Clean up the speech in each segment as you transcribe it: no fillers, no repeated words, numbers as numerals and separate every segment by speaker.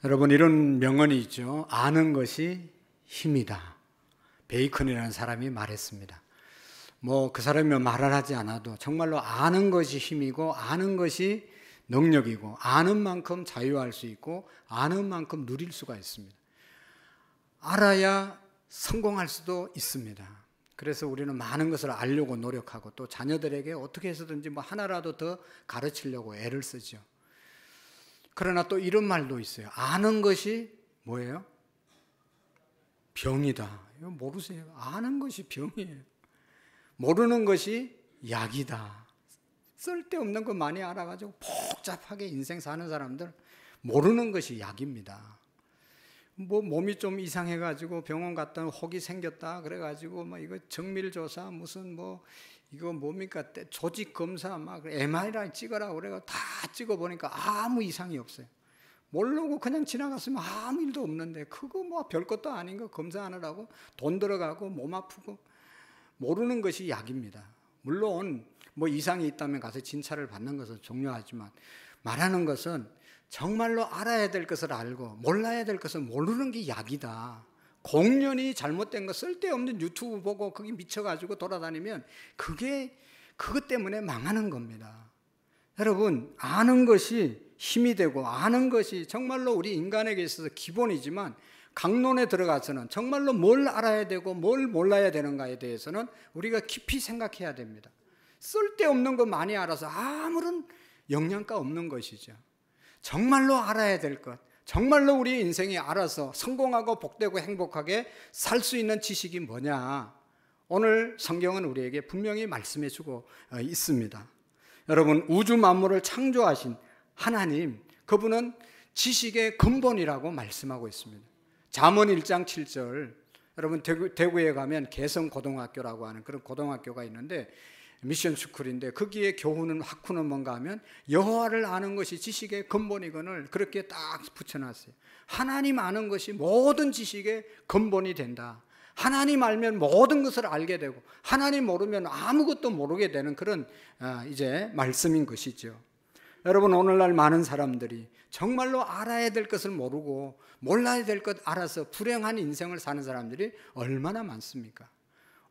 Speaker 1: 여러분, 이런 명언이 있죠. 아는 것이 힘이다. 베이컨이라는 사람이 말했습니다. 그 사람이 말을 하지 않아도 정말로 아는 것이 힘이고, 아는 것이 능력이고, 아는 만큼 자유할 수 있고, 아는 만큼 누릴 수가 있습니다. 알아야 성공할 수도 있습니다. 그래서 우리는 많은 것을 알려고 노력하고, 또 자녀들에게 어떻게 해서든지 하나라도 더 가르치려고 애를 쓰죠. 그러나 또 이런 말도 있어요. 아는 것이 뭐예요? 병이다. 이거 모르세요? 아는 것이 병이에요. 모르는 것이 약이다. 쓸데없는 거 많이 알아가지고 복잡하게 인생 사는 사람들, 모르는 것이 약입니다. 몸이 좀 이상해가지고 병원 갔다 혹이 생겼다 그래가지고 이거 정밀조사 무슨 이거 뭡니까 조직 검사 MRI 찍어라 그래가 다 찍어보니까 아무 이상이 없어요. 모르고 그냥 지나갔으면 아무 일도 없는데 그거 별것도 아닌 거 검사하느라고 돈 들어가고 몸 아프고. 모르는 것이 약입니다. 물론 이상이 있다면 가서 진찰을 받는 것은 중요하지만, 말하는 것은 정말로 알아야 될 것을 알고 몰라야 될 것을 모르는 게 약이다. 공연히 잘못된 거 쓸데없는 유튜브 보고 거기 미쳐가지고 돌아다니면 그것 때문에 망하는 겁니다. 여러분, 아는 것이 힘이 되고, 아는 것이 정말로 우리 인간에게 있어서 기본이지만, 강론에 들어가서는 정말로 뭘 알아야 되고 뭘 몰라야 되는가에 대해서는 우리가 깊이 생각해야 됩니다. 쓸데없는 거 많이 알아서 아무런 영양가 없는 것이죠. 정말로 알아야 될 것, 정말로 우리 인생이 알아서 성공하고 복되고 행복하게 살 수 있는 지식이 뭐냐? 오늘 성경은 우리에게 분명히 말씀해 주고 있습니다. 여러분, 우주 만물을 창조하신 하나님, 그분은 지식의 근본이라고 말씀하고 있습니다. 잠언 1장 7절, 여러분 대구에 가면 개성고등학교라고 하는 그런 고등학교가 있는데, 미션 스쿨인데 거기에 교훈은 학훈은 뭔가 하면 여호와를 아는 것이 지식의 근본이거늘 그렇게 딱 붙여놨어요. 하나님 아는 것이 모든 지식의 근본이 된다. 하나님 알면 모든 것을 알게 되고, 하나님 모르면 아무것도 모르게 되는 그런 이제 말씀인 것이죠. 여러분, 오늘날 많은 사람들이 정말로 알아야 될 것을 모르고 몰라야 될 것 알아서 불행한 인생을 사는 사람들이 얼마나 많습니까?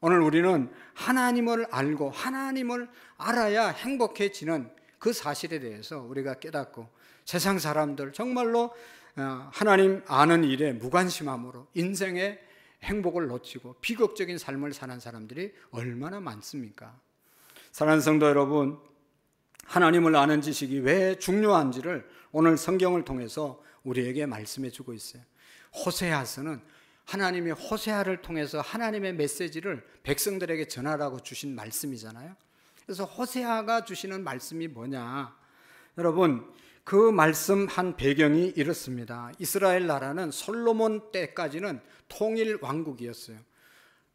Speaker 1: 오늘 우리는 하나님을 알고 하나님을 알아야 행복해지는 그 사실에 대해서 우리가 깨닫고, 세상 사람들 정말로 하나님 아는 일에 무관심함으로 인생의 행복을 놓치고 비극적인 삶을 사는 사람들이 얼마나 많습니까? 사랑하는 성도 여러분, 하나님을 아는 지식이 왜 중요한지를 오늘 성경을 통해서 우리에게 말씀해 주고 있어요. 호세아서는 하나님이 호세아를 통해서 하나님의 메시지를 백성들에게 전하라고 주신 말씀이잖아요. 그래서 호세아가 주시는 말씀이 뭐냐? 여러분, 그 말씀한 배경이 이렇습니다. 이스라엘 나라는 솔로몬 때까지는 통일 왕국이었어요.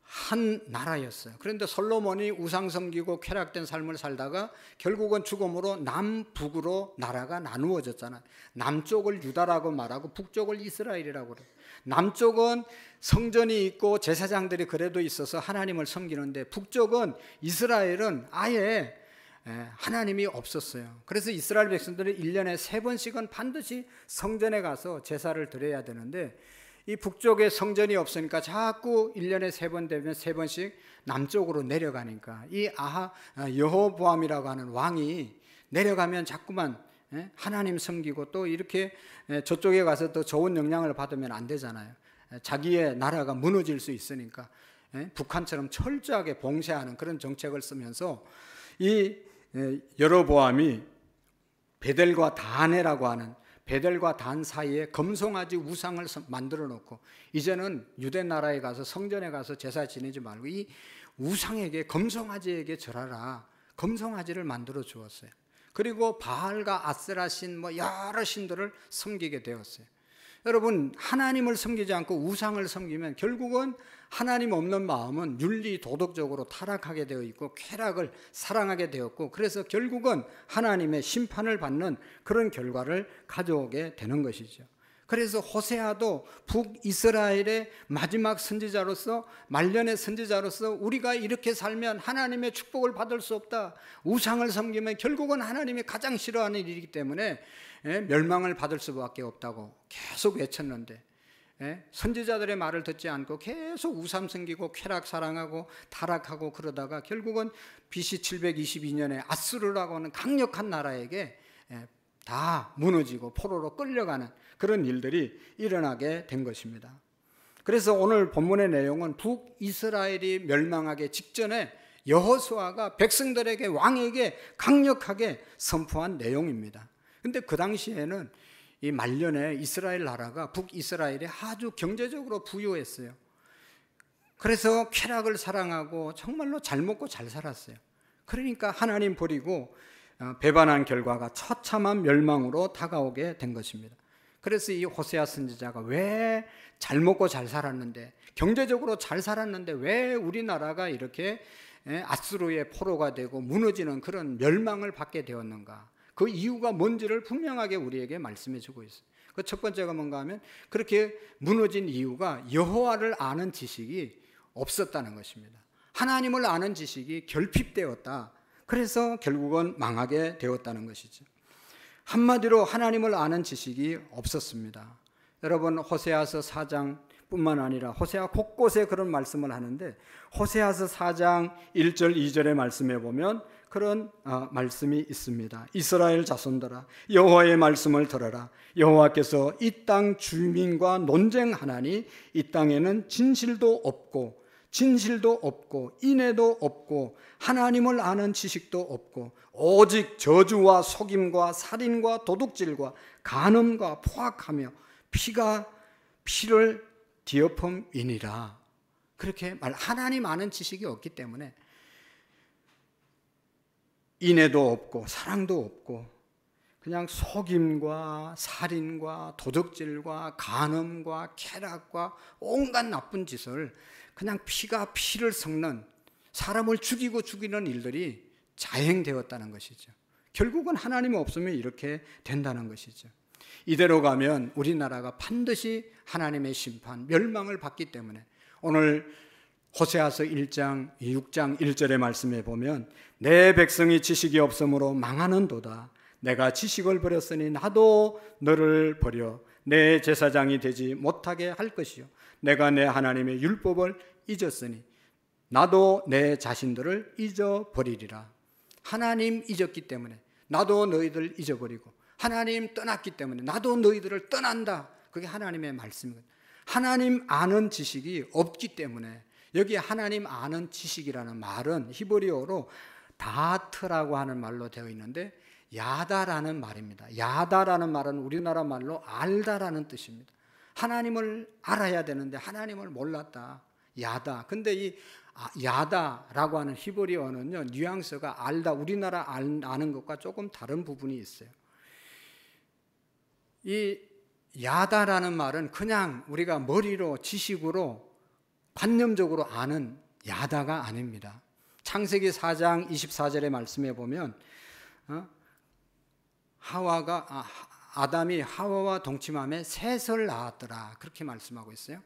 Speaker 1: 한 나라였어요. 그런데 솔로몬이 우상 섬기고 쾌락된 삶을 살다가 결국은 죽음으로 남북으로 나라가 나누어졌잖아요. 남쪽을 유다라고 말하고 북쪽을 이스라엘이라고 그래요. 남쪽은 성전이 있고 제사장들이 그래도 있어서 하나님을 섬기는데, 북쪽은 이스라엘은 아예 하나님이 없었어요. 그래서 이스라엘 백성들은 1년에 3번씩은 반드시 성전에 가서 제사를 드려야 되는데, 이 북쪽에 성전이 없으니까 자꾸 1년에 3번 되면 3번씩 남쪽으로 내려가니까 이 여호보암이라고 하는 왕이 내려가면 자꾸만 하나님 섬기고, 또 이렇게 저쪽에 가서 더 좋은 영향을 받으면 안 되잖아요. 자기의 나라가 무너질 수 있으니까 북한처럼 철저하게 봉쇄하는 그런 정책을 쓰면서 이 여로보암이 베델과 다네라고 하는, 베델과 단 사이에 금송아지 우상을 만들어 놓고, 이제는 유대 나라에 가서 성전에 가서 제사 지내지 말고 이 우상에게, 금송아지에게 절하라. 금송아지를 만들어 주었어요. 그리고 바알과 아세라 신 여러 신들을 섬기게 되었어요. 여러분, 하나님을 섬기지 않고 우상을 섬기면 결국은 하나님 없는 마음은 윤리 도덕적으로 타락하게 되어 있고 쾌락을 사랑하게 되었고, 그래서 결국은 하나님의 심판을 받는 그런 결과를 가져오게 되는 것이죠. 그래서 호세아도 북이스라엘의 마지막 선지자로서, 말년의 선지자로서 우리가 이렇게 살면 하나님의 축복을 받을 수 없다, 우상을 섬기면 결국은 하나님이 가장 싫어하는 일이기 때문에 멸망을 받을 수밖에 없다고 계속 외쳤는데 선지자들의 말을 듣지 않고 계속 우상 섬기고 쾌락 사랑하고 타락하고 그러다가 결국은 BC 722년에 아수르라고 하는 강력한 나라에게 다 무너지고 포로로 끌려가는 그런 일들이 일어나게 된 것입니다. 그래서 오늘 본문의 내용은 북이스라엘이 멸망하기 직전에 여호수아가 백성들에게 왕에게 강력하게 선포한 내용입니다. 근데 그 당시에는 이 말년에 이스라엘 나라가 북이스라엘이 아주 경제적으로 부유했어요. 그래서 쾌락을 사랑하고 정말로 잘 먹고 잘 살았어요. 그러니까 하나님 버리고 배반한 결과가 처참한 멸망으로 다가오게 된 것입니다. 그래서 이 호세아 선지자가 왜 잘 먹고 잘 살았는데, 경제적으로 잘 살았는데 왜 우리나라가 이렇게 아수르의 포로가 되고 무너지는 그런 멸망을 받게 되었는가, 그 이유가 뭔지를 분명하게 우리에게 말씀해 주고 있어요. 그 첫 번째가 뭔가 하면 그렇게 무너진 이유가 여호와를 아는 지식이 없었다는 것입니다. 하나님을 아는 지식이 결핍되었다. 그래서 결국은 망하게 되었다는 것이죠. 한마디로 하나님을 아는 지식이 없었습니다. 여러분, 호세아서 4장뿐만 아니라 호세아 곳곳에 그런 말씀을 하는데, 호세아서 4장 1절 2절의 말씀에 보면 그런 말씀이 있습니다. 이스라엘 자손들아, 여호와의 말씀을 들어라. 여호와께서 이 땅 주민과 논쟁하나니 이 땅에는 진실도 없고 인애도 없고 하나님을 아는 지식도 없고 오직 저주와 속임과 살인과 도둑질과 간음과 포악하며 피가 피를 뒤엎음이니라. 그렇게 하나님 아는 지식이 없기 때문에 인애도 없고 사랑도 없고 그냥 속임과 살인과 도둑질과 간음과 쾌락과 온갖 나쁜 짓을, 그냥 피가 피를 섞는, 사람을 죽이고 죽이는 일들이 자행되었다는 것이죠. 결국은 하나님 없으면 이렇게 된다는 것이죠. 이대로 가면 우리나라가 반드시 하나님의 심판, 멸망을 받기 때문에 오늘 호세아서 1장 6장 1절의 말씀에 보면 내 백성이 지식이 없으므로 망하는도다. 내가 지식을 버렸으니 나도 너를 버려 내 제사장이 되지 못하게 할 것이요 내가 내 하나님의 율법을 잊었으니 나도 내 자신들을 잊어버리리라. 하나님 잊었기 때문에 나도 너희들 잊어버리고, 하나님 떠났기 때문에 나도 너희들을 떠난다. 그게 하나님의 말씀이거든요. 하나님 아는 지식이 없기 때문에, 여기 하나님 아는 지식이라는 말은 히브리어로 다트라고 하는 말로 되어 있는데 야다라는 말입니다. 야다라는 말은 우리나라 말로 알다라는 뜻입니다. 하나님을 알아야 되는데 하나님을 몰랐다. 야다. 근데 이 야다라고 하는 히브리어는요, 뉘앙스가 알다, 우리나라 아는 것과 조금 다른 부분이 있어요. 이 야다라는 말은 그냥 우리가 머리로 지식으로 관념적으로 아는 야다가 아닙니다. 창세기 4장 24절의 말씀에 보면 아담이 하와와 동침함에 셋을 낳았더라. 그렇게 말씀하고 있어요.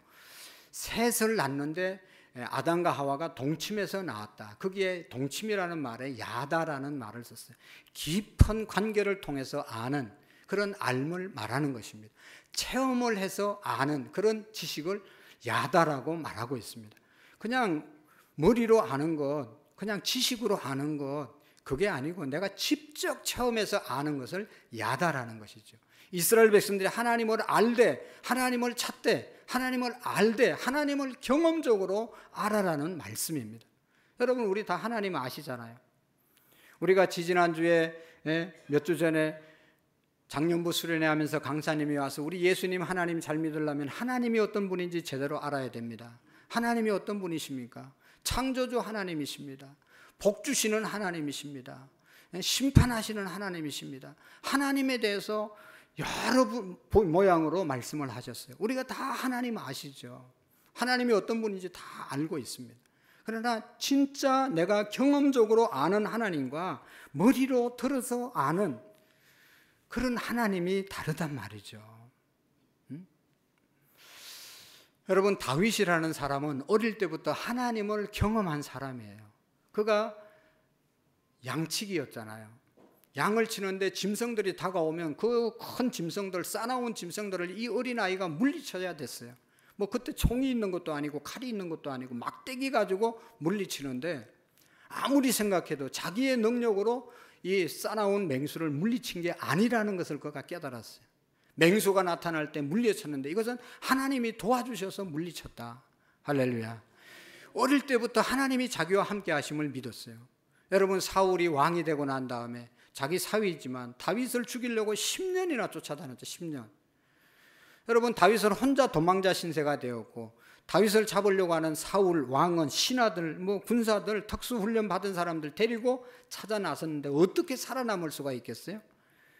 Speaker 1: 셋을 낳는데 아담과 하와가 동침해서 낳았다. 거기에 동침이라는 말에 야다라는 말을 썼어요. 깊은 관계를 통해서 아는 그런 알을 말하는 것입니다. 체험을 해서 아는 그런 지식을 야다라고 말하고 있습니다. 그냥 머리로 아는 것, 그냥 지식으로 아는 것, 그게 아니고 내가 직접 체험해서 아는 것을 야다라는 것이죠. 이스라엘 백성들이 하나님을 알되, 하나님을 찾되, 하나님을 알되, 하나님을 경험적으로 알아라는 말씀입니다. 여러분, 우리 다 하나님 아시잖아요. 우리가 지지난주에 몇 주 전에 작년부 수련회 하면서 강사님이 와서 우리 예수님 하나님 잘 믿으려면 하나님이 어떤 분인지 제대로 알아야 됩니다. 하나님이 어떤 분이십니까? 창조주 하나님이십니다. 복 주시는 하나님이십니다. 심판하시는 하나님이십니다. 하나님에 대해서 여러 모양으로 말씀을 하셨어요. 우리가 다 하나님 아시죠. 하나님이 어떤 분인지 다 알고 있습니다. 그러나 진짜 내가 경험적으로 아는 하나님과 머리로 들어서 아는 그런 하나님이 다르단 말이죠. 여러분, 다윗이라는 사람은 어릴 때부터 하나님을 경험한 사람이에요. 그가 양치기였잖아요. 양을 치는데 짐승들이 다가오면 그 큰 짐승들, 싸나운 짐승들을 이 어린아이가 물리쳐야 됐어요. 뭐 그때 총이 있는 것도 아니고 칼이 있는 것도 아니고 막대기 가지고 물리치는데, 아무리 생각해도 자기의 능력으로 이 싸나운 맹수를 물리친 게 아니라는 것을 그가 깨달았어요. 맹수가 나타날 때 물리쳤는데 이것은 하나님이 도와주셔서 물리쳤다. 할렐루야. 어릴 때부터 하나님이 자기와 함께 하심을 믿었어요. 여러분, 사울이 왕이 되고 난 다음에 자기 사위이지만 다윗을 죽이려고 10년이나 쫓아다녔죠. 10년. 여러분, 다윗은 혼자 도망자 신세가 되었고, 다윗을 잡으려고 하는 사울 왕은 신하들, 뭐 군사들, 특수훈련 받은 사람들 데리고 찾아 나섰는데 어떻게 살아남을 수가 있겠어요?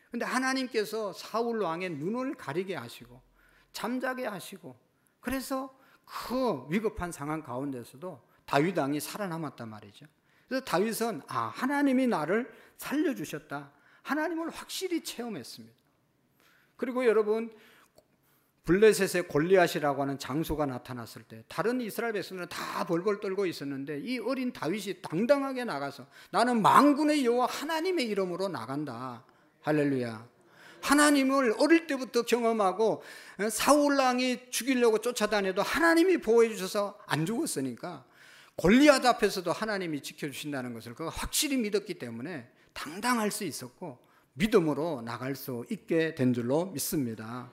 Speaker 1: 그런데 하나님께서 사울 왕의 눈을 가리게 하시고 잠자게 하시고, 그래서 그 위급한 상황 가운데서도 다윗 왕이 살아남았단 말이죠. 그래서 다윗은 하나님이 나를 살려주셨다, 하나님을 확실히 체험했습니다. 그리고 여러분, 블레셋의 골리앗이라고 하는 장수가 나타났을 때 다른 이스라엘 백성들은 다 벌벌 떨고 있었는데 이 어린 다윗이 당당하게 나가서 나는 만군의 여호와 하나님의 이름으로 나간다. 할렐루야. 하나님을 어릴 때부터 경험하고 사울 왕이 죽이려고 쫓아다녀도 하나님이 보호해 주셔서 안 죽었으니까 골리앗 앞에서도 하나님이 지켜주신다는 것을 그가 확실히 믿었기 때문에 당당할 수 있었고 믿음으로 나갈 수 있게 된 줄로 믿습니다.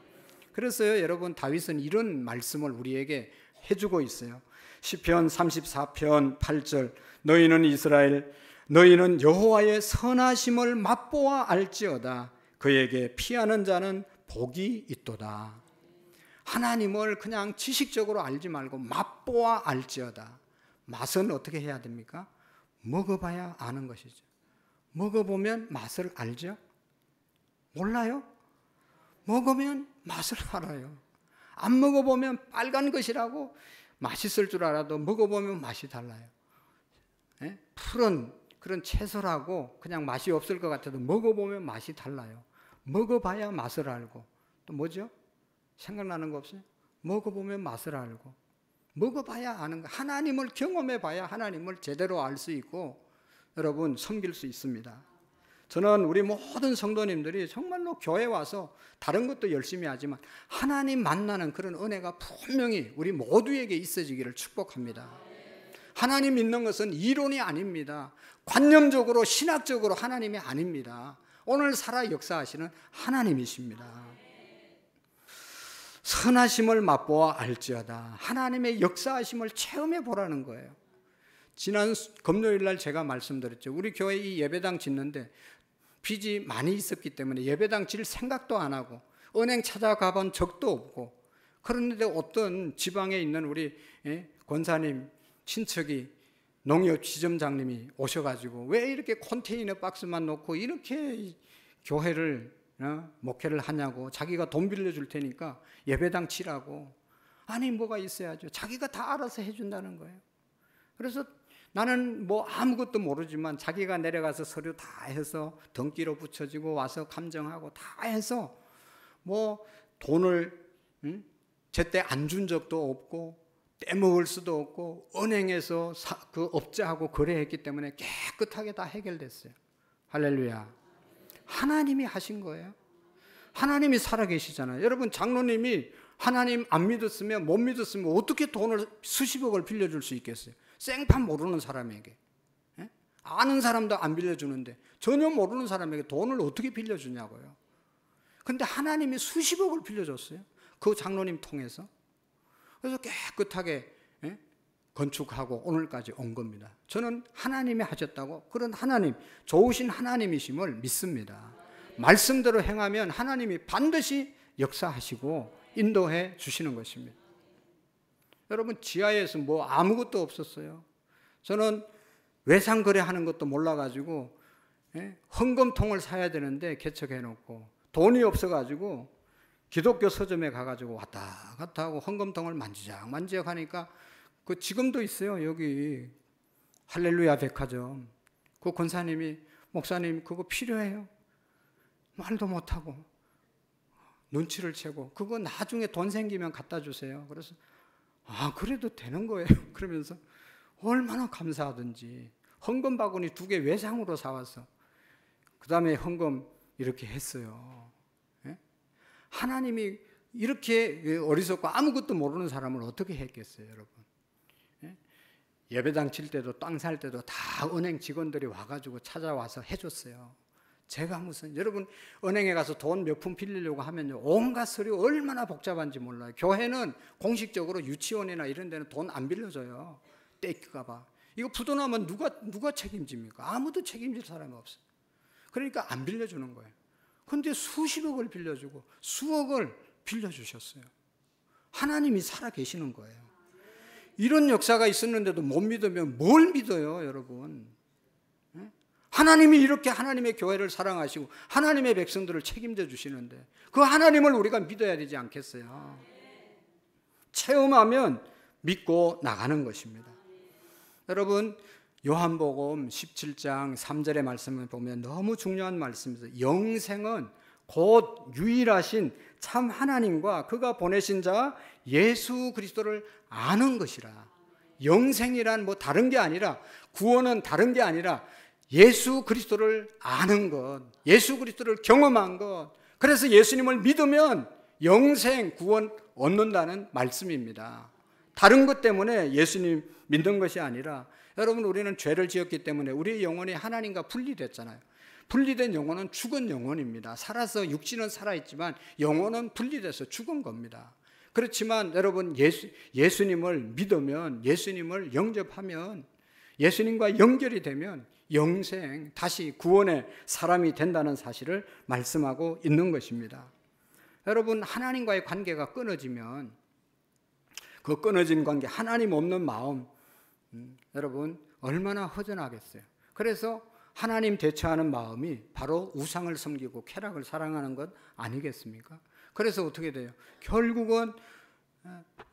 Speaker 1: 그래서요, 여러분, 다윗은 이런 말씀을 우리에게 해주고 있어요. 시편 34편 8절, 너희는 이스라엘, 너희는 여호와의 선하심을 맛보아 알지어다. 그에게 피하는 자는 복이 있도다. 하나님을 그냥 지식적으로 알지 말고 맛보아 알지어다. 맛은 어떻게 해야 됩니까? 먹어봐야 아는 것이죠. 먹어보면 맛을 알죠? 몰라요? 먹으면 맛을 알아요. 안 먹어보면 빨간 것이라고 맛있을 줄 알아도 먹어보면 맛이 달라요. 푸른 그런 채소라고 그냥 맛이 없을 것 같아도 먹어보면 맛이 달라요. 먹어봐야 맛을 알고, 또 뭐죠? 생각나는 거 없어요? 먹어보면 맛을 알고, 먹어봐야 아는 거. 하나님을 경험해봐야 하나님을 제대로 알 수 있고 여러분 섬길 수 있습니다. 저는 우리 모든 성도님들이 정말로 교회 와서 다른 것도 열심히 하지만 하나님 만나는 그런 은혜가 분명히 우리 모두에게 있어지기를 축복합니다. 하나님 믿는 것은 이론이 아닙니다. 관념적으로 신학적으로 하나님이 아닙니다. 오늘 살아 역사하시는 하나님이십니다. 선하심을 맛보아 알지어다. 하나님의 역사하심을 체험해 보라는 거예요. 지난 금요일 날 제가 말씀드렸죠. 우리 교회 이 예배당 짓는데 빚이 많이 있었기 때문에 예배당 질 생각도 안 하고 은행 찾아가 본 적도 없고, 그런데 어떤 지방에 있는 우리 권사님 친척이 농협 지점장님이 오셔가지고 왜 이렇게 컨테이너 박스만 놓고 이렇게 교회를 목회를 하냐고, 자기가 돈 빌려줄 테니까 예배당 치라고. 아니 뭐가 있어야죠. 자기가 다 알아서 해준다는 거예요. 그래서 나는 뭐 아무것도 모르지만 자기가 내려가서 서류 다 해서 등기로 붙여지고 와서 감정하고 다 해서 뭐 돈을 제때 안 준 적도 없고 떼먹을 수도 없고 은행에서 그 업자하고 거래했기 때문에 깨끗하게 다 해결됐어요. 할렐루야. 하나님이 하신 거예요. 하나님이 살아계시잖아요. 여러분, 장로님이 하나님 안 믿었으면, 못 믿었으면 어떻게 돈을 수십억을 빌려줄 수 있겠어요? 생판 모르는 사람에게. 아는 사람도 안 빌려주는데 전혀 모르는 사람에게 돈을 어떻게 빌려주냐고요. 근데 하나님이 수십억을 빌려줬어요. 그 장로님 통해서. 그래서 깨끗하게 건축하고 오늘까지 온 겁니다. 저는 하나님이 하셨다고, 그런 하나님, 좋으신 하나님이심을 믿습니다. 말씀대로 행하면 하나님이 반드시 역사하시고 인도해 주시는 것입니다. 여러분, 지하에서 뭐 아무것도 없었어요. 저는 외상거래하는 것도 몰라가지고 헌금통을 사야 되는데 개척해놓고 돈이 없어가지고 기독교 서점에 가가지고 왔다 갔다 하고 헌금통을 만지작 하니까 그 지금도 있어요. 여기 할렐루야 백화점. 그 권사님이, 목사님 그거 필요해요? 말도 못하고 눈치를 채고 그거 나중에 돈 생기면 갖다 주세요. 그래서 그래도 되는 거예요. 그러면서 얼마나 감사하든지 헌금 바구니 2개 외상으로 사와서 그 다음에 헌금 이렇게 했어요. 예? 하나님이 이렇게 어리석고 아무것도 모르는 사람을 어떻게 했겠어요, 여러분? 예? 예배당 칠 때도 땅 살 때도 다 은행 직원들이 와가지고 찾아와서 해줬어요. 제가 무슨, 여러분 은행에 가서 돈 몇 푼 빌리려고 하면요, 온갖 서류 얼마나 복잡한지 몰라요. 교회는 공식적으로 유치원이나 이런 데는 돈 안 빌려줘요. 떼길까 봐. 이거 부도나면 누가 책임집니까? 아무도 책임질 사람이 없어요. 그러니까 안 빌려주는 거예요. 그런데 수십억을 빌려주고 수억을 빌려주셨어요. 하나님이 살아계시는 거예요. 이런 역사가 있었는데도 못 믿으면 뭘 믿어요, 여러분? 하나님이 이렇게 하나님의 교회를 사랑하시고 하나님의 백성들을 책임져 주시는데 그 하나님을 우리가 믿어야 되지 않겠어요? 체험하면 믿고 나가는 것입니다. 여러분, 요한복음 17장 3절의 말씀을 보면 너무 중요한 말씀입니다. 영생은 곧 유일하신 참 하나님과 그가 보내신 자 예수 그리스도를 아는 것이라. 영생이란 뭐 다른 게 아니라, 구원은 다른 게 아니라 예수 그리스도를 아는 것, 예수 그리스도를 경험한 것. 그래서 예수님을 믿으면 영생, 구원 얻는다는 말씀입니다. 다른 것 때문에 예수님 믿는 것이 아니라, 여러분, 우리는 죄를 지었기 때문에 우리의 영혼이 하나님과 분리됐잖아요. 분리된 영혼은 죽은 영혼입니다. 살아서 육신은 살아있지만 영혼은 분리돼서 죽은 겁니다. 그렇지만 여러분, 예수님을 믿으면, 예수님을 영접하면, 예수님과 연결이 되면 영생, 다시 구원의 사람이 된다는 사실을 말씀하고 있는 것입니다. 여러분, 하나님과의 관계가 끊어지면 그 끊어진 관계, 하나님 없는 마음, 여러분 얼마나 허전하겠어요. 그래서 하나님 대처하는 마음이 바로 우상을 섬기고 쾌락을 사랑하는 것 아니겠습니까? 그래서 어떻게 돼요? 결국은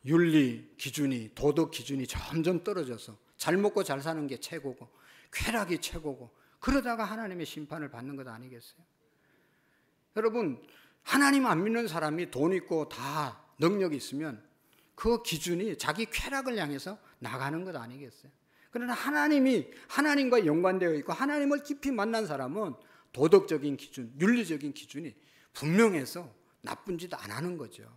Speaker 1: 윤리 기준이, 도덕 기준이 점점 떨어져서 잘 먹고 잘 사는 게 최고고 쾌락이 최고고, 그러다가 하나님의 심판을 받는 것 아니겠어요? 여러분, 하나님 안 믿는 사람이 돈 있고 다 능력이 있으면 그 기준이 자기 쾌락을 향해서 나가는 것 아니겠어요? 그러나 하나님과 연관되어 있고 하나님을 깊이 만난 사람은 도덕적인 기준, 윤리적인 기준이 분명해서 나쁜 짓 안 하는 거죠.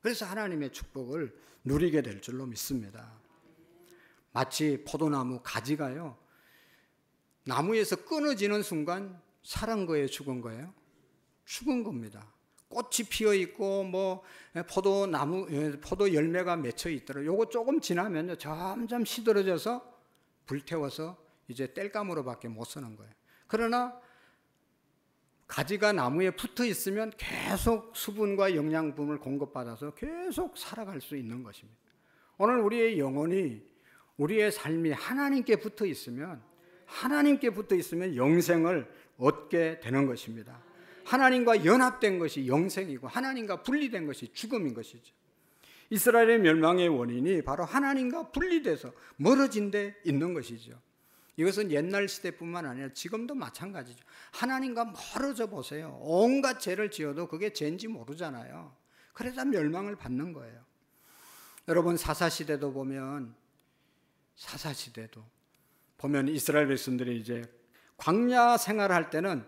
Speaker 1: 그래서 하나님의 축복을 누리게 될 줄로 믿습니다. 마치 포도나무 가지가요, 나무에서 끊어지는 순간 살은 거예요, 죽은 거예요? 죽은 겁니다. 꽃이 피어 있고 뭐 포도 열매가 맺혀 있더라고요. 요거 조금 지나면요 점점 시들어져서 불태워서 이제 땔감으로밖에 못 쓰는 거예요. 그러나 가지가 나무에 붙어 있으면 계속 수분과 영양분을 공급받아서 계속 살아갈 수 있는 것입니다. 오늘 우리의 영혼이, 우리의 삶이 하나님께 붙어 있으면 영생을 얻게 되는 것입니다. 하나님과 연합된 것이 영생이고 하나님과 분리된 것이 죽음인 것이죠. 이스라엘의 멸망의 원인이 바로 하나님과 분리돼서 멀어진 데 있는 것이죠. 이것은 옛날 시대뿐만 아니라 지금도 마찬가지죠. 하나님과 멀어져 보세요. 온갖 죄를 지어도 그게 죄인지 모르잖아요. 그래서 멸망을 받는 거예요. 여러분, 사사시대도 보면 이스라엘 백성들이 이제 광야 생활할 때는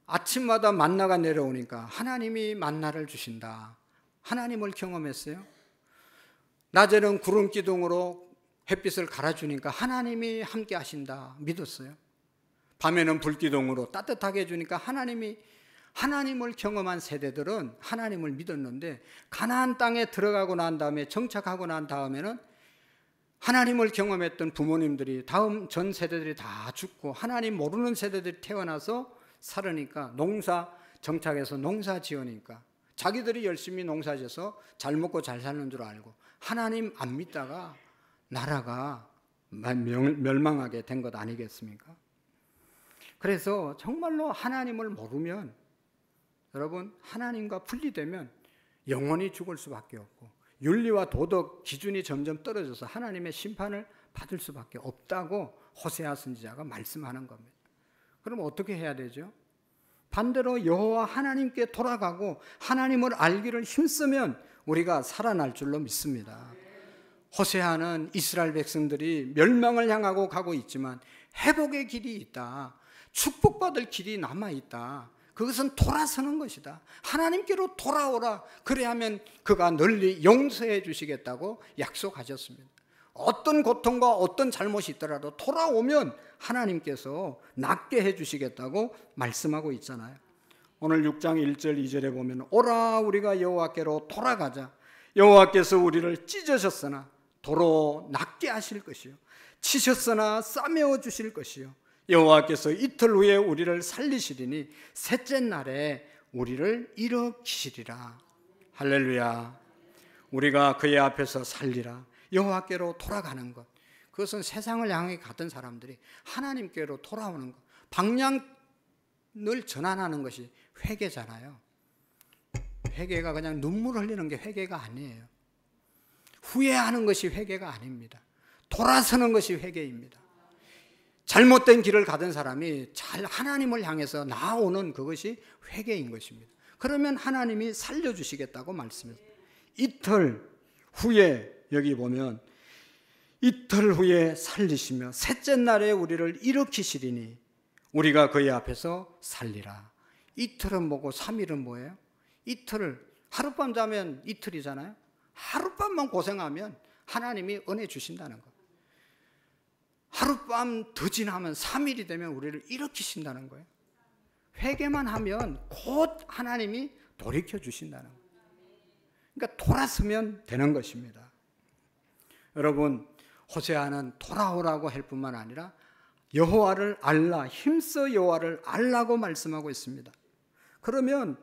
Speaker 1: 아침마다 만나가 내려오니까 하나님이 만나를 주신다. 하나님을 경험했어요. 낮에는 구름 기둥으로 햇빛을 갈아주니까 하나님이 함께 하신다. 믿었어요. 밤에는 불기둥으로 따뜻하게 해주니까 하나님을 경험한 세대들은 하나님을 믿었는데, 가나안 땅에 들어가고 난 다음에, 정착하고 난 다음에는 하나님을 경험했던 부모님들이, 다음 전 세대들이 다 죽고 하나님 모르는 세대들이 태어나서 살으니까, 정착해서 농사 지으니까 자기들이 열심히 농사 지어서 잘 먹고 잘 사는 줄 알고 하나님 안 믿다가 나라가 멸망하게 된 것 아니겠습니까? 그래서 정말로 하나님을 모르면, 여러분, 하나님과 분리되면 영원히 죽을 수밖에 없고 윤리와 도덕 기준이 점점 떨어져서 하나님의 심판을 받을 수밖에 없다고 호세아 선지자가 말씀하는 겁니다. 그럼 어떻게 해야 되죠? 반대로 여호와 하나님께 돌아가고 하나님을 알기를 힘쓰면 우리가 살아날 줄로 믿습니다. 호세아는 이스라엘 백성들이 멸망을 향하고 가고 있지만 회복의 길이 있다. 축복받을 길이 남아있다. 그것은 돌아서는 것이다. 하나님께로 돌아오라. 그래야면 그가 널리 용서해 주시겠다고 약속하셨습니다. 어떤 고통과 어떤 잘못이 있더라도 돌아오면 하나님께서 낫게 해 주시겠다고 말씀하고 있잖아요. 오늘 6장 1절 2절에 보면 오라 우리가 여호와께로 돌아가자. 여호와께서 우리를 찢으셨으나 도로 낫게 하실 것이요 치셨으나 싸매어 주실 것이요 여호와께서 이틀 후에 우리를 살리시리니 셋째 날에 우리를 일으키시리라. 할렐루야. 우리가 그의 앞에서 살리라. 여호와께로 돌아가는 것, 그것은 세상을 향해 가던 사람들이 하나님께로 돌아오는 것, 방향을 전환하는 것이 회개잖아요. 회개가 그냥 눈물 흘리는 게 회개가 아니에요. 후회하는 것이 회개가 아닙니다. 돌아서는 것이 회개입니다. 잘못된 길을 가던 사람이 잘 하나님을 향해서 나오는 그것이 회개인 것입니다. 그러면 하나님이 살려주시겠다고 말씀해요. 이틀 후에, 여기 보면 이틀 후에 살리시며 셋째 날에 우리를 일으키시리니 우리가 그의 앞에서 살리라. 이틀은 뭐고 3일은 뭐예요? 이틀을 하룻밤 자면 이틀이잖아요. 하룻밤만 고생하면 하나님이 은혜 주신다는 것. 하룻밤 더 지나면 3일이 되면 우리를 일으키신다는 거예요. 회개만 하면 곧 하나님이 돌이켜 주신다는 거예요. 그러니까 돌아서면 되는 것입니다. 여러분, 호세아는 돌아오라고 할 뿐만 아니라 여호와를 알라, 힘써 여호와를 알라고 말씀하고 있습니다. 그러면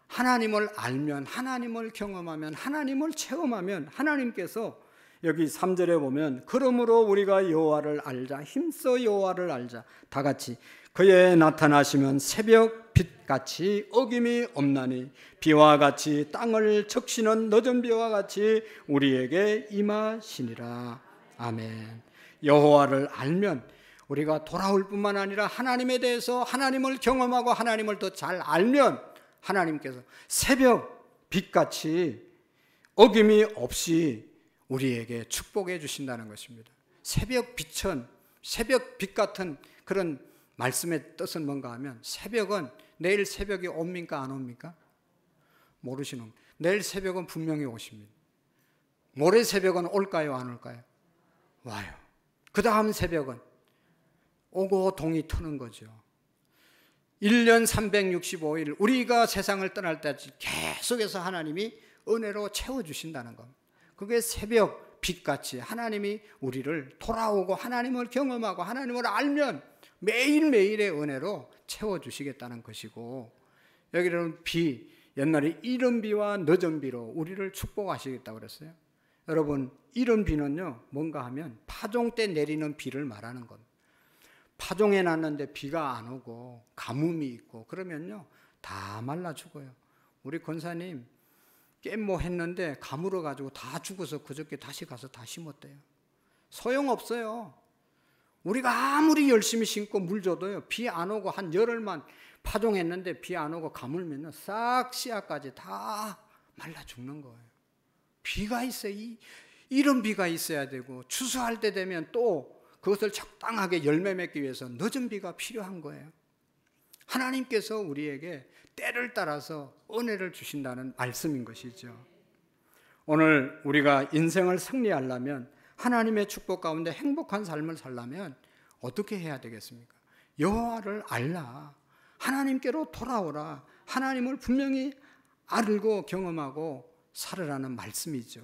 Speaker 1: 하나님을 알면, 하나님을 경험하면, 하나님을 체험하면 하나님께서 여기 3절에 보면 그러므로 우리가 여호와를 알자, 힘써 여호와를 알자. 다 같이 그의 나타나시면 새벽 빛같이 어김이 없나니 비와 같이 땅을 적시는 늦은 비와 같이 우리에게 임하시니라. 아멘. 여호와를 알면 우리가 돌아올 뿐만 아니라 하나님에 대해서 하나님을 경험하고 하나님을 더 잘 알면 하나님께서 새벽 빛같이 어김이 없이 우리에게 축복해 주신다는 것입니다. 새벽 빛은, 새벽 빛 같은 그런 말씀의 뜻은 뭔가 하면 새벽은 내일 새벽이 옵니까 안 옵니까? 모르시는, 내일 새벽은 분명히 오십니다. 모레 새벽은 올까요 안 올까요? 와요. 그 다음 새벽은 오고 동이 트는 거죠. 1년 365일 우리가 세상을 떠날 때까지 계속해서 하나님이 은혜로 채워주신다는 겁니다. 그게 새벽 빛같이 하나님이 우리를 돌아오고 하나님을 경험하고 하나님을 알면 매일매일의 은혜로 채워주시겠다는 것이고, 여기는 비, 옛날에 이른 비와 늦은 비로 우리를 축복하시겠다고 그랬어요. 여러분, 이른 비는요 뭔가 하면 파종 때 내리는 비를 말하는 겁니다. 파종해 놨는데 비가 안 오고 가뭄이 있고 그러면요 다 말라 죽어요. 우리 권사님 깻모 했는데 가물어 가지고 다 죽어서 그저께 다시 가서 다 심었대요. 소용없어요. 우리가 아무리 열심히 심고 물 줘도요 비 안 오고 한 열흘만 파종했는데 비 안 오고 가물면요 싹 씨앗까지 다 말라 죽는 거예요. 비가 있어요. 이런 비가 있어야 되고 추수할 때 되면 또 그것을 적당하게 열매 맺기 위해서 늦은 비가 필요한 거예요. 하나님께서 우리에게 때를 따라서 은혜를 주신다는 말씀인 것이죠. 오늘 우리가 인생을 승리하려면, 하나님의 축복 가운데 행복한 삶을 살려면 어떻게 해야 되겠습니까? 여호와를 알라, 하나님께로 돌아오라, 하나님을 분명히 알고 경험하고 살으라는 말씀이죠.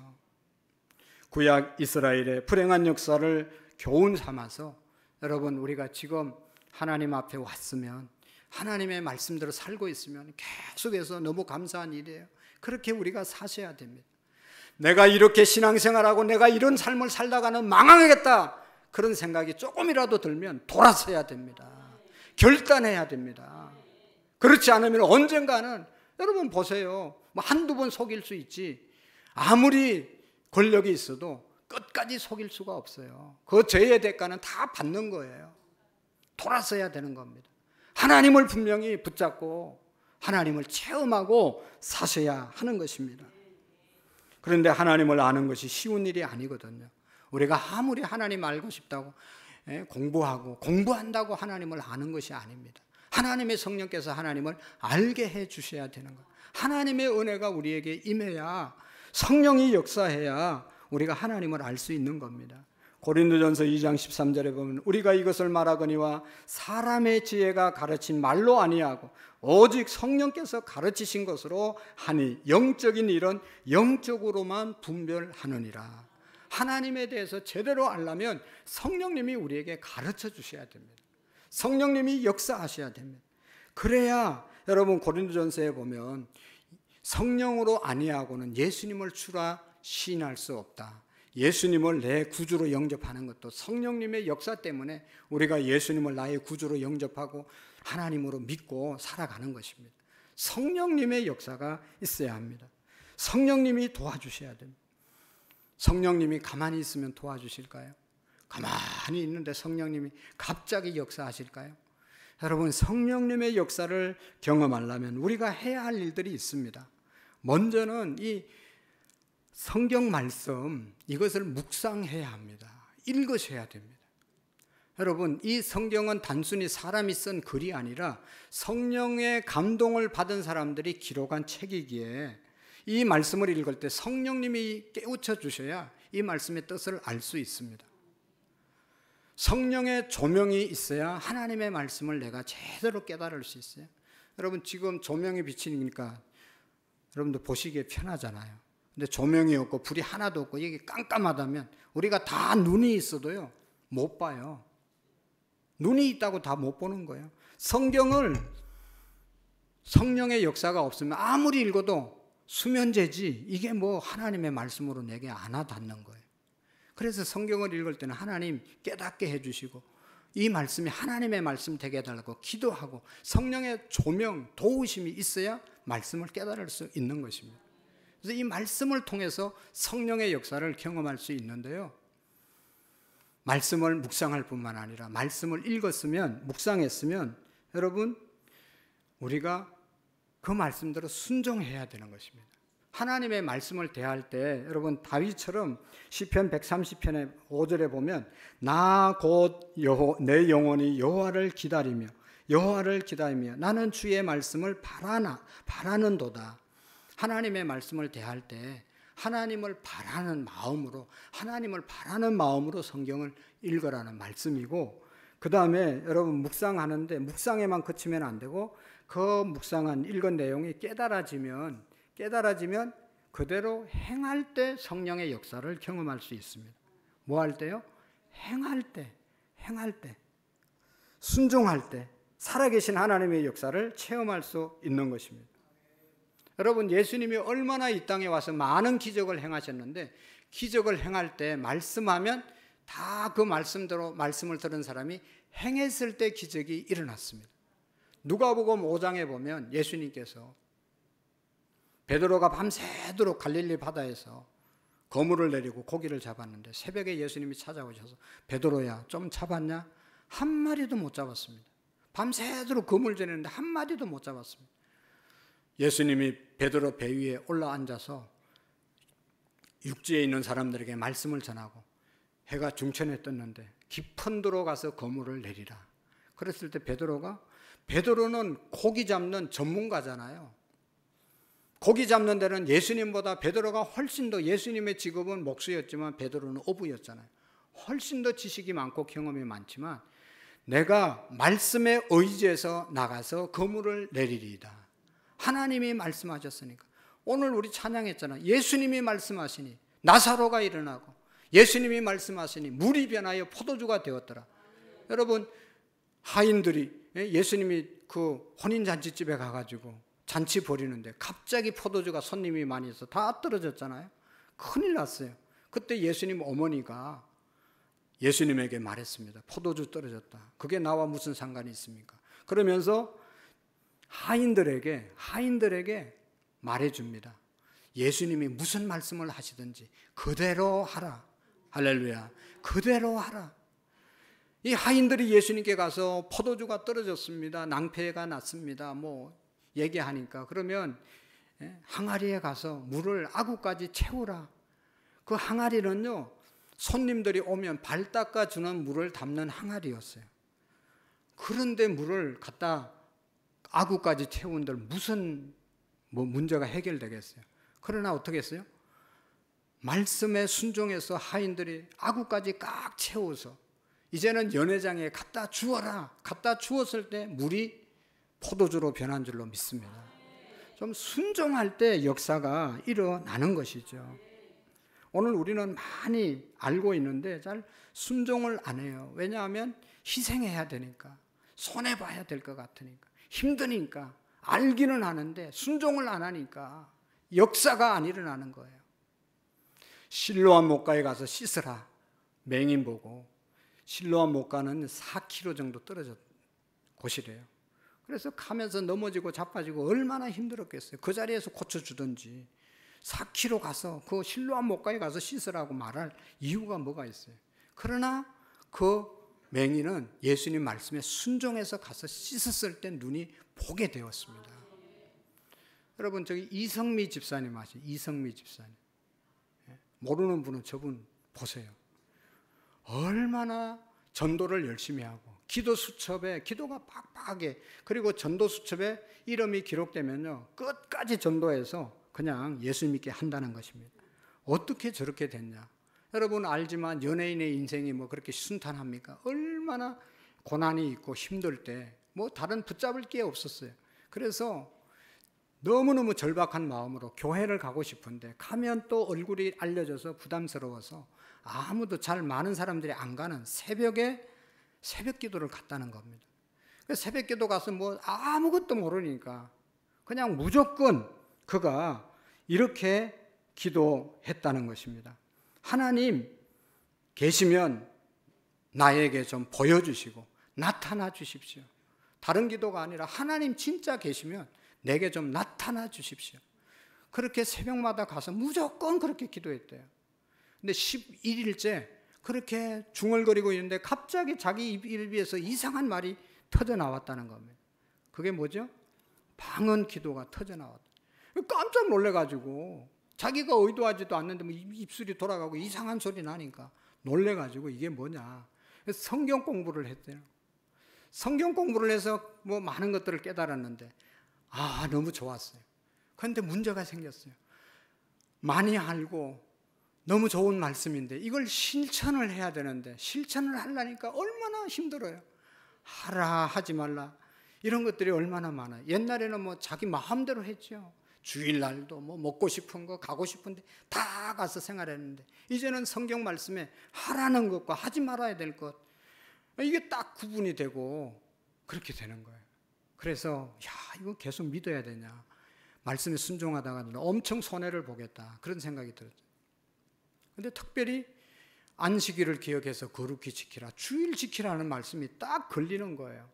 Speaker 1: 구약 이스라엘의 불행한 역사를 교훈 삼아서 여러분, 우리가 지금 하나님 앞에 왔으면, 하나님의 말씀대로 살고 있으면 계속해서 너무 감사한 일이에요. 그렇게 우리가 사셔야 됩니다. 내가 이렇게 신앙생활하고 내가 이런 삶을 살다가는 망하겠다, 그런 생각이 조금이라도 들면 돌아서야 됩니다. 결단해야 됩니다. 그렇지 않으면 언젠가는, 여러분 보세요, 뭐 한두 번 속일 수 있지 아무리 권력이 있어도 끝까지 속일 수가 없어요. 그 죄의 대가는 다 받는 거예요. 돌아서야 되는 겁니다. 하나님을 분명히 붙잡고 하나님을 체험하고 사셔야 하는 것입니다. 그런데 하나님을 아는 것이 쉬운 일이 아니거든요. 우리가 아무리 하나님 알고 싶다고 공부하고 공부한다고 하나님을 아는 것이 아닙니다. 하나님의 성령께서 하나님을 알게 해 주셔야 되는 거예요. 하나님의 은혜가 우리에게 임해야, 성령이 역사해야 우리가 하나님을 알 수 있는 겁니다. 고린도전서 2장 13절에 보면 우리가 이것을 말하거니와 사람의 지혜가 가르친 말로 아니하고 오직 성령께서 가르치신 것으로 하니 영적인 일은 영적으로만 분별하느니라. 하나님에 대해서 제대로 알려면 성령님이 우리에게 가르쳐 주셔야 됩니다. 성령님이 역사하셔야 됩니다. 그래야 여러분 고린도전서에 보면 성령으로 아니하고는 예수님을 주라 시인할 수 없다. 예수님을 내 구주로 영접하는 것도 성령님의 역사 때문에 우리가 예수님을 나의 구주로 영접하고 하나님으로 믿고 살아가는 것입니다. 성령님의 역사가 있어야 합니다. 성령님이 도와주셔야 됩니다. 성령님이 가만히 있으면 도와주실까요? 가만히 있는데 성령님이 갑자기 역사하실까요? 여러분, 성령님의 역사를 경험하려면 우리가 해야 할 일들이 있습니다. 먼저는 이 성경 말씀, 이것을 묵상해야 합니다. 읽으셔야 됩니다. 여러분, 이 성경은 단순히 사람이 쓴 글이 아니라 성령의 감동을 받은 사람들이 기록한 책이기에 이 말씀을 읽을 때 성령님이 깨우쳐 주셔야 이 말씀의 뜻을 알 수 있습니다. 성령의 조명이 있어야 하나님의 말씀을 내가 제대로 깨달을 수 있어요. 여러분, 지금 조명이 비치니까 여러분들 보시기에 편하잖아요. 근데 조명이 없고 불이 하나도 없고 이게 깜깜하다면 우리가 다 눈이 있어도요 못 봐요. 눈이 있다고 다 못 보는 거예요. 성경을, 성령의 역사가 없으면 아무리 읽어도 수면제지 이게 뭐 하나님의 말씀으로 내게 안 와닿는 거예요. 그래서 성경을 읽을 때는 하나님 깨닫게 해주시고 이 말씀이 하나님의 말씀 되게 해달라고 기도하고 성령의 조명, 도우심이 있어야 말씀을 깨달을 수 있는 것입니다. 그래서 이 말씀을 통해서 성령의 역사를 경험할 수 있는데요, 말씀을 묵상할 뿐만 아니라 말씀을 읽었으면, 묵상했으면 여러분 우리가 그 말씀대로 순종해야 되는 것입니다. 하나님의 말씀을 대할 때 여러분 다윗처럼 시편 130편의 5절에 보면 나 곧 내 영혼이 여호와를 기다리며 나는 주의 말씀을 바라는도다. 하나님의 말씀을 대할 때 하나님을 바라는 마음으로 성경을 읽으라는 말씀이고, 그 다음에 여러분 묵상하는데 묵상에만 그치면 안 되고 그 묵상한 읽은 내용이 깨달아지면 그대로 행할 때 성령의 역사를 경험할 수 있습니다. 뭐 할 때요? 행할 때, 순종할 때 살아계신 하나님의 역사를 체험할 수 있는 것입니다. 여러분, 예수님이 얼마나 이 땅에 와서 많은 기적을 행하셨는데 기적을 행할 때 말씀하면 다 그 말씀대로 말씀을 들은 사람이 행했을 때 기적이 일어났습니다. 누가복음 5장에 보면 예수님께서 베드로가 밤새도록 갈릴리 바다에서 거물을 내리고 고기를 잡았는데 새벽에 예수님이 찾아오셔서 베드로야 좀 잡았냐? 한 마리도 못 잡았습니다. 밤새도록 거물 지내는데 한 마리도 못 잡았습니다. 예수님이 베드로 배 위에 올라앉아서 육지에 있는 사람들에게 말씀을 전하고 해가 중천에 떴는데 깊은 데로 가서 거물을 내리라. 그랬을 때 베드로는 고기 잡는 전문가잖아요. 고기 잡는 데는 예수님보다 베드로가 훨씬 더, 예수님의 직업은 목수였지만 베드로는 어부였잖아요. 훨씬 더 지식이 많고 경험이 많지만 내가 말씀에 의지해서 나가서 거물을 내리리이다. 하나님이 말씀하셨으니까. 오늘 우리 찬양했잖아요. 예수님이 말씀하시니 나사로가 일어나고 예수님이 말씀하시니 물이 변하여 포도주가 되었더라. 여러분, 하인들이 예수님이 그 혼인잔치집에 가가지고 잔치 벌이는데 갑자기 포도주가 손님이 많이 있어 다 떨어졌잖아요. 큰일 났어요. 그때 예수님 어머니가 예수님에게 말했습니다. 포도주 떨어졌다. 그게 나와 무슨 상관이 있습니까? 그러면서 하인들에게 말해줍니다. 예수님이 무슨 말씀을 하시든지 그대로 하라. 할렐루야. 그대로 하라. 이 하인들이 예수님께 가서 포도주가 떨어졌습니다. 낭패가 났습니다. 얘기하니까 그러면 항아리에 가서 물을 아구까지 채우라. 그 항아리는요 손님들이 오면 발 닦아주는 물을 담는 항아리였어요. 그런데 물을 갖다 아구까지 채운들 무슨 문제가 해결되겠어요? 그러나 어떻게 했어요? 말씀에 순종해서 하인들이 아구까지 꽉 채워서 이제는 연회장에 갖다 주어라. 갖다 주었을 때 물이 포도주로 변한 줄로 믿습니다. 좀 순종할 때 역사가 일어나는 것이죠. 오늘 우리는 많이 알고 있는데 잘 순종을 안 해요. 왜냐하면 희생해야 되니까, 손해봐야 될 것 같으니까, 힘드니까, 알기는 하는데 순종을 안 하니까 역사가 안 일어나는 거예요. 실로암 목가에 가서 씻으라. 맹인 보고. 실로암 목가는 4km 정도 떨어진 곳이래요. 그래서 가면서 넘어지고 자빠지고 얼마나 힘들었겠어요. 그 자리에서 고쳐주든지 4km 가서 그 실로암 목가에 가서 씻으라고 말할 이유가 뭐가 있어요. 그러나 그 맹인은 예수님 말씀에 순종해서 가서 씻었을 때 눈이 보게 되었습니다. 여러분, 저기 이성미 집사님 아시죠? 이성미 집사님. 모르는 분은 저분 보세요. 얼마나 전도를 열심히 하고 기도 수첩에 기도가 빡빡하게, 그리고 전도 수첩에 이름이 기록되면요 끝까지 전도해서 그냥 예수 믿게 한다는 것입니다. 어떻게 저렇게 됐냐? 여러분 알지만 연예인의 인생이 뭐 그렇게 순탄합니까? 얼마나 고난이 있고 힘들 때 뭐 다른 붙잡을 게 없었어요. 그래서 너무너무 절박한 마음으로 교회를 가고 싶은데 가면 또 얼굴이 알려져서 부담스러워서 아무도 잘 많은 사람들이 안 가는 새벽에 새벽 기도를 갔다는 겁니다. 새벽 기도 가서 뭐 아무것도 모르니까 그냥 무조건 그가 이렇게 기도했다는 것입니다. 하나님 계시면 나에게 좀 보여주시고 나타나 주십시오. 다른 기도가 아니라 하나님 진짜 계시면 내게 좀 나타나 주십시오. 그렇게 새벽마다 가서 무조건 그렇게 기도했대요. 근데 11일째 그렇게 중얼거리고 있는데 갑자기 자기 입에서 이상한 말이 터져 나왔다는 겁니다. 그게 뭐죠? 방언 기도가 터져 나왔다. 깜짝 놀래가지고 자기가 의도하지도 않는데 뭐 입술이 돌아가고 이상한 소리 나니까 놀래가지고 이게 뭐냐. 그래서 성경 공부를 했대요. 성경 공부를 해서 뭐 많은 것들을 깨달았는데 너무 좋았어요. 그런데 문제가 생겼어요. 많이 알고 너무 좋은 말씀인데 이걸 실천을 해야 되는데 실천을 하려니까 얼마나 힘들어요. 하라 하지 말라 이런 것들이 얼마나 많아요. 옛날에는 뭐 자기 마음대로 했죠. 주일날도 뭐 먹고 싶은 거 가고 싶은데 다 가서 생활했는데 이제는 성경 말씀에 하라는 것과 하지 말아야 될 것, 이게 딱 구분이 되고 그렇게 되는 거예요. 그래서 이거 계속 믿어야 되냐, 말씀에 순종하다가 엄청 손해를 보겠다 그런 생각이 들었죠. 근데 특별히 안식일을 기억해서 거룩히 지키라, 주일 지키라는 말씀이 딱 걸리는 거예요.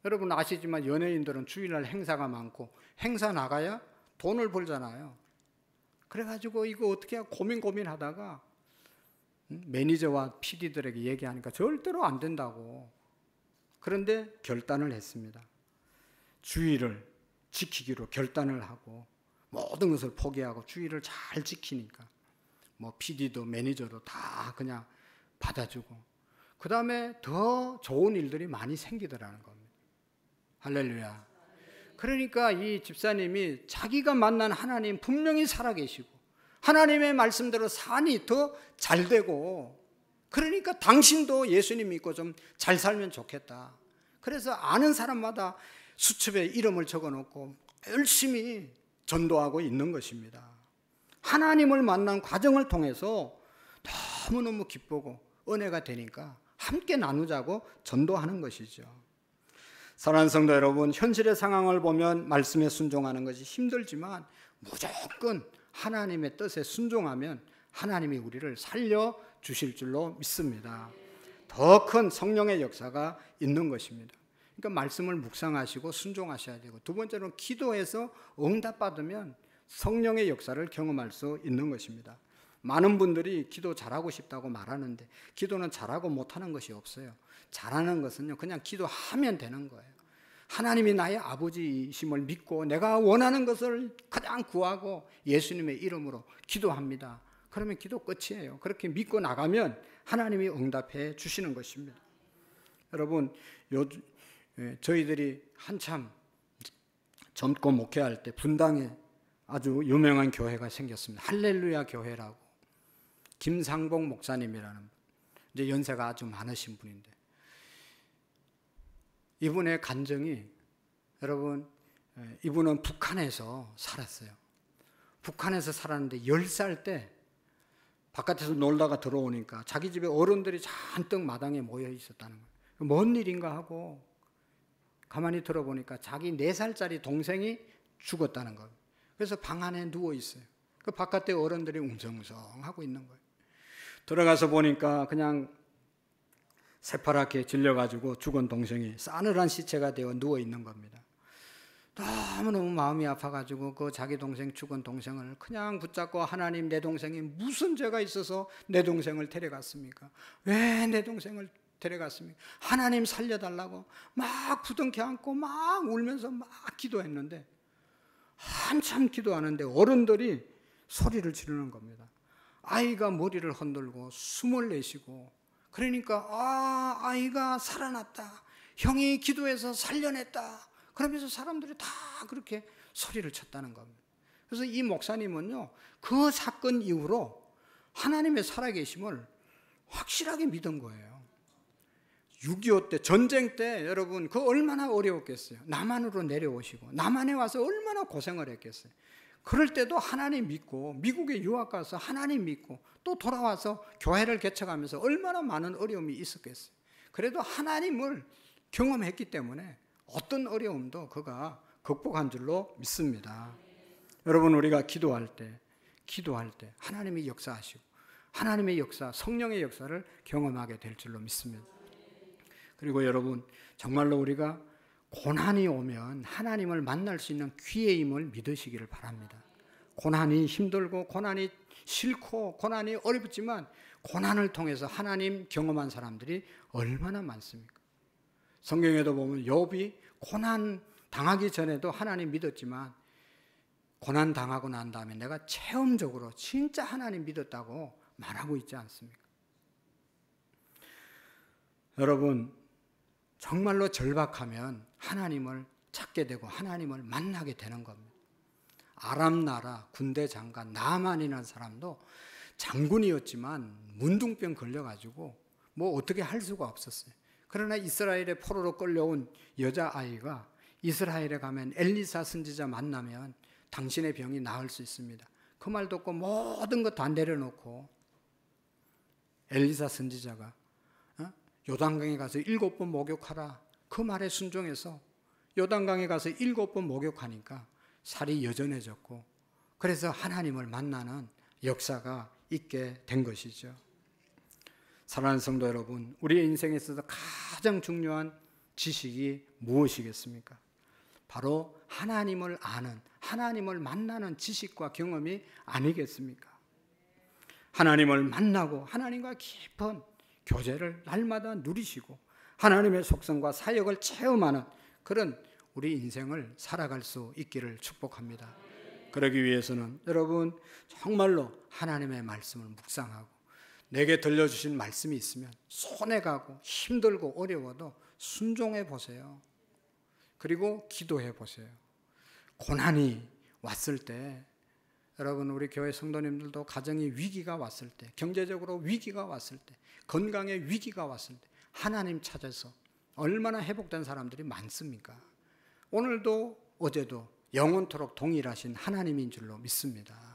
Speaker 1: 여러분 아시지만 연예인들은 주일날 행사가 많고 행사 나가야 돈을 벌잖아요. 그래가지고 이거 어떻게 고민하다가 매니저와 PD들에게 얘기하니까 절대로 안 된다고. 그런데 결단을 했습니다. 주일을 지키기로 결단을 하고 모든 것을 포기하고 주일을 잘 지키니까 뭐 PD도 매니저도 다 그냥 받아주고 그 다음에 더 좋은 일들이 많이 생기더라는 겁니다. 할렐루야. 그러니까 이 집사님이 자기가 만난 하나님 분명히 살아계시고 하나님의 말씀대로 사니 더 잘되고, 그러니까 당신도 예수님 믿고 좀 잘 살면 좋겠다. 그래서 아는 사람마다 수첩에 이름을 적어놓고 열심히 전도하고 있는 것입니다. 하나님을 만난 과정을 통해서 너무너무 기쁘고 은혜가 되니까 함께 나누자고 전도하는 것이죠. 사랑하는 성도 여러분, 현실의 상황을 보면 말씀에 순종하는 것이 힘들지만 무조건 하나님의 뜻에 순종하면 하나님이 우리를 살려주실 줄로 믿습니다. 더 큰 성령의 역사가 있는 것입니다. 그러니까 말씀을 묵상하시고 순종하셔야 되고, 두 번째로는 기도해서 응답받으면 성령의 역사를 경험할 수 있는 것입니다. 많은 분들이 기도 잘하고 싶다고 말하는데 기도는 잘하고 못하는 것이 없어요. 잘하는 것은요 그냥 기도하면 되는 거예요. 하나님이 나의 아버지이심을 믿고 내가 원하는 것을 그냥 구하고 예수님의 이름으로 기도합니다. 그러면 기도 끝이에요. 그렇게 믿고 나가면 하나님이 응답해 주시는 것입니다. 여러분, 저희들이 한참 젊고 목회할 때 분당에 아주 유명한 교회가 생겼습니다. 할렐루야 교회라고. 김상봉 목사님이라는, 이제 연세가 아주 많으신 분인데, 이분의 간증이, 여러분, 이분은 북한에서 살았어요. 북한에서 살았는데 10살 때 바깥에서 놀다가 들어오니까 자기 집에 어른들이 잔뜩 마당에 모여 있었다는 거예요. 뭔 일인가 하고 가만히 들어보니까 자기 4살짜리 동생이 죽었다는 거예요. 그래서 방 안에 누워 있어요. 그 바깥에 어른들이 웅성웅성 하고 있는 거예요. 들어가서 보니까 그냥 새파랗게 질려가지고 죽은 동생이 싸늘한 시체가 되어 누워 있는 겁니다. 너무너무 마음이 아파가지고 그 자기 동생, 죽은 동생을 그냥 붙잡고, 하나님, 내 동생이 무슨 죄가 있어서 내 동생을 데려갔습니까? 왜 내 동생을 데려갔습니까? 하나님 살려달라고 막 부둥켜 안고 막 울면서 막 기도했는데, 한참 기도하는데 어른들이 소리를 지르는 겁니다. 아이가 머리를 흔들고 숨을 내쉬고, 그러니까 아이가 살아났다, 형이 기도해서 살려냈다, 그러면서 사람들이 다 그렇게 소리를 쳤다는 겁니다. 그래서 이 목사님은요, 그 사건 이후로 하나님의 살아계심을 확실하게 믿은 거예요. 6.25 때, 전쟁 때 여러분 그 얼마나 어려웠겠어요. 남한으로 내려오시고 남한에 와서 얼마나 고생을 했겠어요. 그럴 때도 하나님 믿고, 미국에 유학 가서 하나님 믿고 또 돌아와서 교회를 개척하면서 얼마나 많은 어려움이 있었겠어요. 그래도 하나님을 경험했기 때문에 어떤 어려움도 그가 극복한 줄로 믿습니다. 여러분, 우리가 기도할 때 하나님이 역사하시고 하나님의 역사, 성령의 역사를 경험하게 될 줄로 믿습니다. 그리고 여러분, 정말로 우리가 고난이 오면 하나님을 만날 수 있는 기회임을 믿으시기를 바랍니다. 고난이 힘들고 고난이 싫고 고난이 어렵지만 고난을 통해서 하나님 경험한 사람들이 얼마나 많습니까? 성경에도 보면 욥이 고난 당하기 전에도 하나님 믿었지만 고난 당하고 난 다음에 내가 체험적으로 진짜 하나님 믿었다고 말하고 있지 않습니까? 여러분, 정말로 절박하면 하나님을 찾게 되고 하나님을 만나게 되는 겁니다. 아람 나라 군대 장관 나만이라는 사람도 장군이었지만 문둥병 걸려가지고 뭐 어떻게 할 수가 없었어요. 그러나 이스라엘의 포로로 끌려온 여자아이가 이스라엘에 가면 엘리사 선지자 만나면 당신의 병이 나을 수 있습니다. 그 말 듣고 모든 것 다 내려놓고 엘리사 선지자가 요단강에 가서 7번 목욕하라, 그 말에 순종해서 요단강에 가서 7번 목욕하니까 살이 여전해졌고, 그래서 하나님을 만나는 역사가 있게 된 것이죠. 사랑하는 성도 여러분, 우리의 인생에 있어서 가장 중요한 지식이 무엇이겠습니까? 바로 하나님을 아는, 하나님을 만나는 지식과 경험이 아니겠습니까? 하나님을 만나고 하나님과 깊은 교제를 날마다 누리시고 하나님의 속성과 사역을 체험하는 그런 우리 인생을 살아갈 수 있기를 축복합니다. 그러기 위해서는 여러분 정말로 하나님의 말씀을 묵상하고, 내게 들려주신 말씀이 있으면 손해 가고 힘들고 어려워도 순종해 보세요. 그리고 기도해 보세요. 고난이 왔을 때, 여러분 우리 교회 성도님들도 가정의 위기가 왔을 때, 경제적으로 위기가 왔을 때, 건강의 위기가 왔을 때 하나님 찾아서 얼마나 회복된 사람들이 많습니까? 오늘도 어제도 영원토록 동일하신 하나님인 줄로 믿습니다.